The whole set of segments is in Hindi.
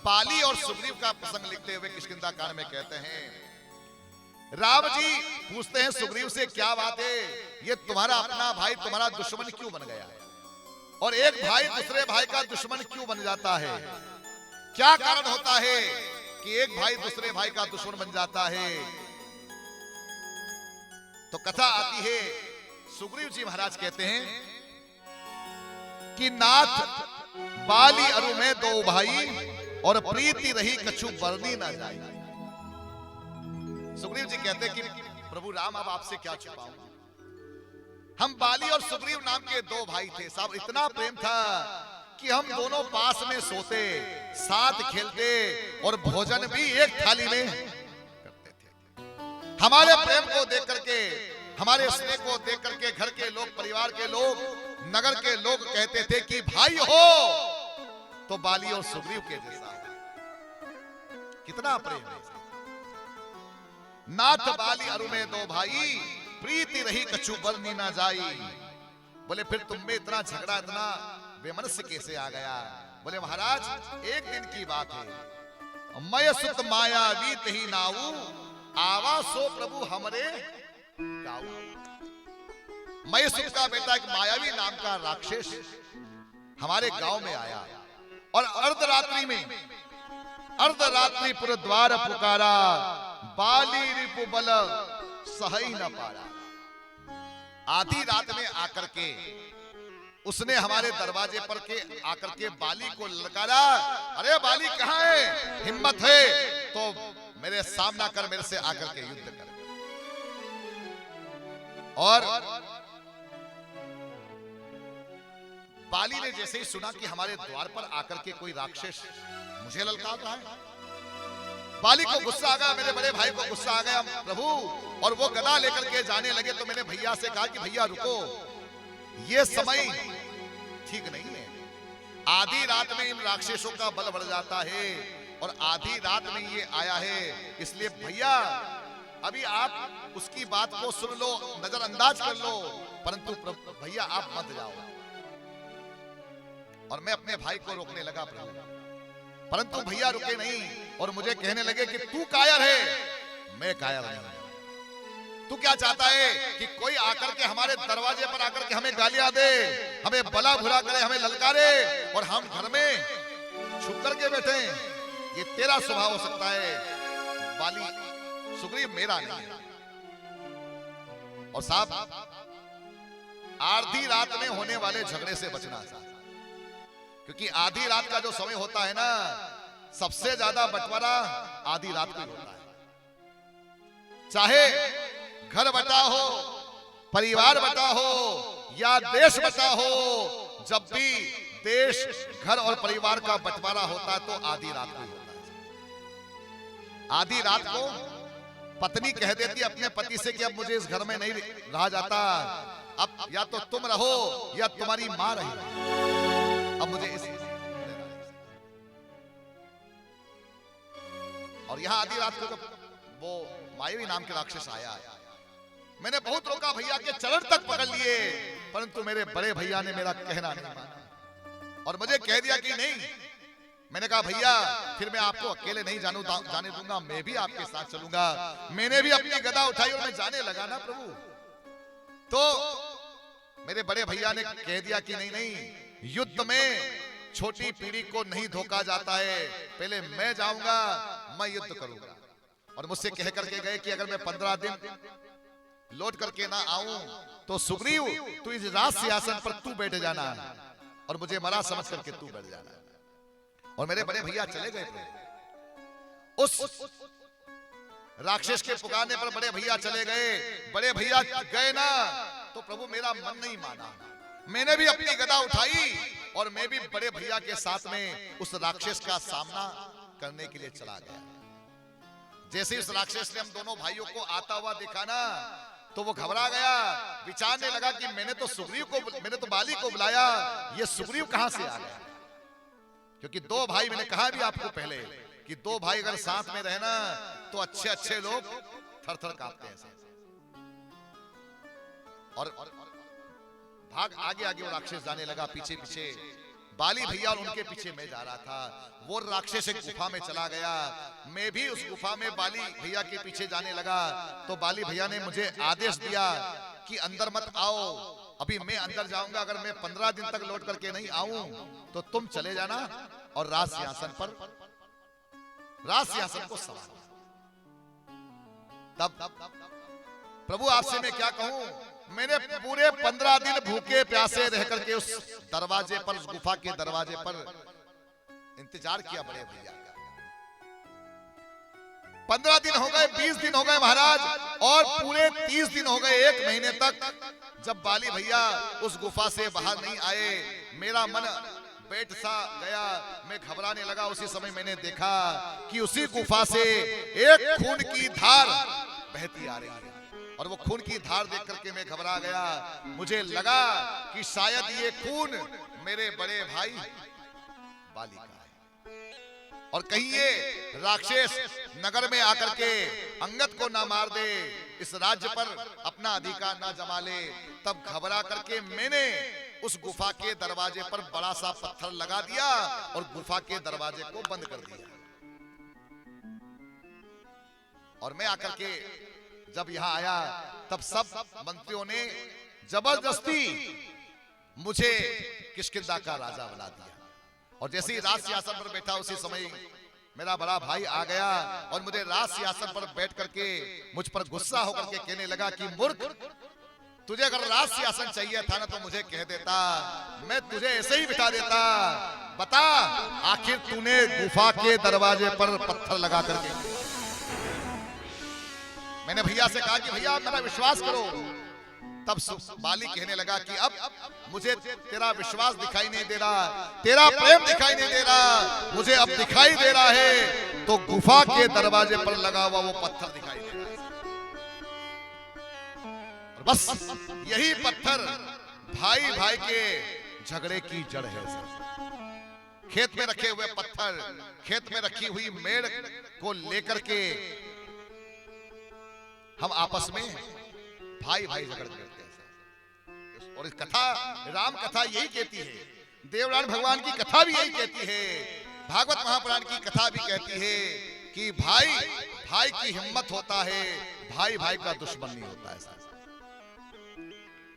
बाली और सुग्रीव का प्रसंग लिखते हुए किष्किंधा कांड में कहते हैं, राम जी पूछते हैं सुग्रीव से, क्या बात है, ये तुम्हारा अपना भाई तुम्हारा दुश्मन क्यों बन गया, और एक भाई दूसरे भाई का दुश्मन क्यों बन जाता है, क्या कारण होता है कि एक भाई दूसरे भाई का दुश्मन बन जाता है। तो कथा आती है, सुग्रीव जी महाराज कहते हैं कि नाथ बाली अरु में दो भाई, और प्रीति रही कछु बरनी ना जाए। सुग्रीव जी कहते हैं कि प्रभु राम, अब आपसे क्या छुपाऊं, हम बाली और सुग्रीव नाम के दो भाई थे साहब, इतना प्रेम था कि हम दोनों पास में सोते, साथ खेलते और भोजन भी एक थाली में करते थे। हमारे प्रेम को देख करके, हमारे स्नेह को देख करके घर के लोग, परिवार के लोग, नगर के लोग कहते थे कि भाई हो तो बाली और सुग्रीव के जैसा। कितना प्रेम है। नाथ बाली अरु में दो भाई, प्रीति रही कछु बरनी ना जाई। बोले फिर तुम में इतना झगड़ा, इतना बेमनस्य कैसे आ गया। बोले महाराज, एक दिन की बात है, मय सुत माया वीत ही नाऊ, आवा सो प्रभु हमरे गाऊ। मय सुत का बेटा एक मायावी नाम का राक्षस हमारे गांव में आया, और अर्धरात्रि पुर द्वार पुकारा, बाली रिपु बल सहई न पारा। आधी रात में आकर के उसने हमारे दरवाजे पर के आकर के बाली को ललकारा, अरे बाली कहां है, हिम्मत है तो मेरे सामना कर, मेरे से आकर के युद्ध कर। और बाली ने जैसे ही सुना कि हमारे द्वार पर आकर के कोई राक्षस मुझे ललकार रहा है, बाली को गुस्सा आ गया, मेरे बड़े भाई को गुस्सा आ गया प्रभु, और वो गदा लेकर के जाने लगे। तो मैंने भैया से कहा कि भैया रुको, ये समय ठीक नहीं है, आधी रात में इन राक्षसों का बल बढ़ जाता है, और आधी रात में ये आया है, इसलिए भैया अभी आप उसकी बात को सुन लो, नजरअंदाज कर लो, परंतु भैया आप मत जाओ। और मैं अपने भाई को रोकने लगा प्रभु, परंतु भैया रुके नहीं, और मुझे कहने लगे कि तू कायर है। मैं कायर नहीं। तू क्या चाहता है कि कोई आकर के हमारे दरवाजे पर आकर के हमें गालियां दे, हमें बला भुला करे, हमें ललकारे, और हम घर में छुप करके बैठे। ये तेरा स्वभाव हो सकता है, बाली सुग्रीव मेरा नहीं है। और साहब, आधी रात में होने वाले झगड़े से बचना था, क्योंकि आधी रात का जो समय होता है ना, सबसे ज्यादा बंटवारा आधी रात को होता है। चाहे घर बटा हो, परिवार बटा हो, या देश बटा हो, जब भी देश, घर और परिवार का बंटवारा होता है तो आधी रात को होता है। आधी रात को पत्नी कह देती अपने पति से कि अब मुझे इस घर में नहीं रहा जाता, अब या तो तुम रहो या तुम्हारी मां रही, अब मुझे इस। और यहां आधी रात को जब वो मायावी नाम के राक्षस आया, मैंने बहुत रोका, भैया के चरण तक पकड़ लिए, परंतु मेरे बड़े भैया ने मेरा कहना नहीं माना, और मुझे कह दिया कि नहीं। मैंने कहा भैया फिर मैं आपको अकेले नहीं जाने दूंगा, मैं भी आपके साथ चलूंगा। मैंने भी अपनी गदा उठाई और मैं जाने लगा ना प्रभु, तो मेरे बड़े भैया ने कह दिया कि नहीं नहीं, युद्ध में छोटी पीढ़ी को नहीं धोखा जाता है, पहले मैं जाऊंगा, मैं युद्ध करूंगा। और मुझसे कह करके गए कि अगर मैं 15 दिन लौट करके ना आऊं तो सुग्रीव तू इस राज सिंहासन पर तू बैठ जाना, और मुझे मरा समझ करके तू बैठ जाना। और मेरे बड़े भैया चले गए थे। उस राक्षस के पुकारने पर बड़े भैया चले गए। बड़े भैया गए ना तो प्रभु मेरा मन नहीं माना, मैंने भी अपनी गदा उठाई और मैं भी बड़े भैया के साथ में उस राक्षस का सामना करने के लिए चला गया। जैसे इस राक्षस ने हम दोनों भाइयों को आता हुआ देखा ना, तो वो घबरा गया, विचारने लगा कि मैंने तो बाली को बुलाया, ये सुग्रीव कहां से आ गया। क्योंकि दो भाई, मैंने कहा भी आपको पहले कि दो भाई अगर साथ में रहना तो अच्छे अच्छे लोग थर थर कांपते हैं। और भाग आगे आगे वो राक्षस जाने लगा, पीछे पीछे बाली भैया और उनके पीछे मैं जा रहा था। वो राक्षस एक गुफा में चला गया, मैं भी उस गुफा में बाली भैया के पीछे जाने लगा। तो बाली भैया ने मुझे आदेश दिया कि अंदर मत आओ, अभी मैं अंदर जाऊंगा, अगर मैं 15 दिन तक लौट करके नहीं आऊं तो तुम चले जाना और राज सिंहासन को सवार। तब प्रभु आपसे मैं क्या कहूं, मैंने पूरे 15 दिन भूखे प्यासे रह करके उस दरवाजे पर, उस गुफा के दरवाजे पर इंतजार किया बड़े भैया का। 15 दिन हो गए, 20 दिन हो गए महाराज, और पूरे 30 दिन हो गए, 1 महीने तक जब बाली भैया उस गुफा से बाहर नहीं आए। मेरा मन बैठ सा गया, मैं घबराने लगा। उसी समय मैंने देखा कि उसी गुफा से एक खून की धार बहती आ रही है, और वो खून की धार देख करके मैं घबरा गया। मुझे लगा कि शायद ये खून मेरे बड़े भाई बाली का है, और कहीं ये राक्षस नगर में आकर के अंगद को ना मार दे, इस राज्य पर अपना अधिकार ना जमा ले। तब घबरा करके मैंने उस गुफा के दरवाजे पर बड़ा सा पत्थर लगा दिया और गुफा के दरवाजे को बंद कर दिया। और मैं आकर के जब यहां आया तब सब मंत्रियों ने जबरदस्ती मुझे किष्किंधा का राजा बना दिया। और जैसे ही राज सिंहासन पर बैठा, उसी समय मेरा बड़ा भाई आ गया और मुझे राज सिंहासन पर बैठ करके मुझ पर गुस्सा होकर के कहने लगा कि मूर्ख, तुझे अगर राज सिंहासन चाहिए था ना तो मुझे कह देता, मैं तुझे ऐसे ही बिठा देता। बता, आखिर तूने गुफा के दरवाजे पर पत्थर लगा करके। मैंने भैया से कहा कि भैया मेरा विश्वास करो। तब बाली कहने लगा कि अब मुझे तेरा विश्वास दिखाई नहीं दे रहा, तेरा प्रेम दिखाई नहीं दे रहा, मुझे अब दिखाई दे रहा है तो गुफा के दरवाजे पर लगा हुआ वो पत्थर दिखाई दे रहा है। और बस यही पत्थर भाई भाई के झगड़े की जड़ है। खेत में रखे हुए पत्थर, खेत में रखी हुई मेड़ को लेकर के हम आपस में भाई भाई झगड़ करते हैं। और इस कथा, राम कथा यही कहती है, देवरान भगवान की कथा भी यही कहती है, भागवत महापुराण की कथा भी कहती है कि भाई भाई की हिम्मत होता है, भाई भाई का दुश्मन नहीं होता है।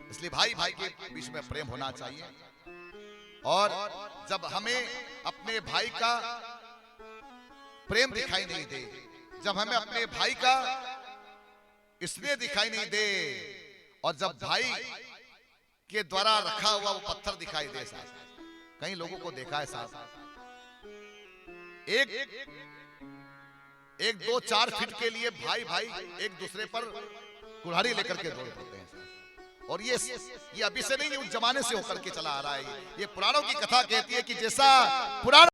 इसलिए भाई भाई के बीच में प्रेम होना चाहिए। और जब हमें अपने भाई का प्रेम दिखाई नहीं दे, जब हमें अपने भाई का स्नेह दिखाई नहीं दे, और जब भाई के द्वारा रखा हुआ वो पत्थर दिखाई दे, साहब कई लोगों को देखा है साहब, एक 2-4 फीट के लिए भाई भाई एक दूसरे पर कुल्हाड़ी लेकर के दौड़ पड़ते हैं साहब। और ये अभी से नहीं, उस जमाने से होकर के चला आ रहा है। ये पुराणों की कथा कहती है कि जैसा पुराण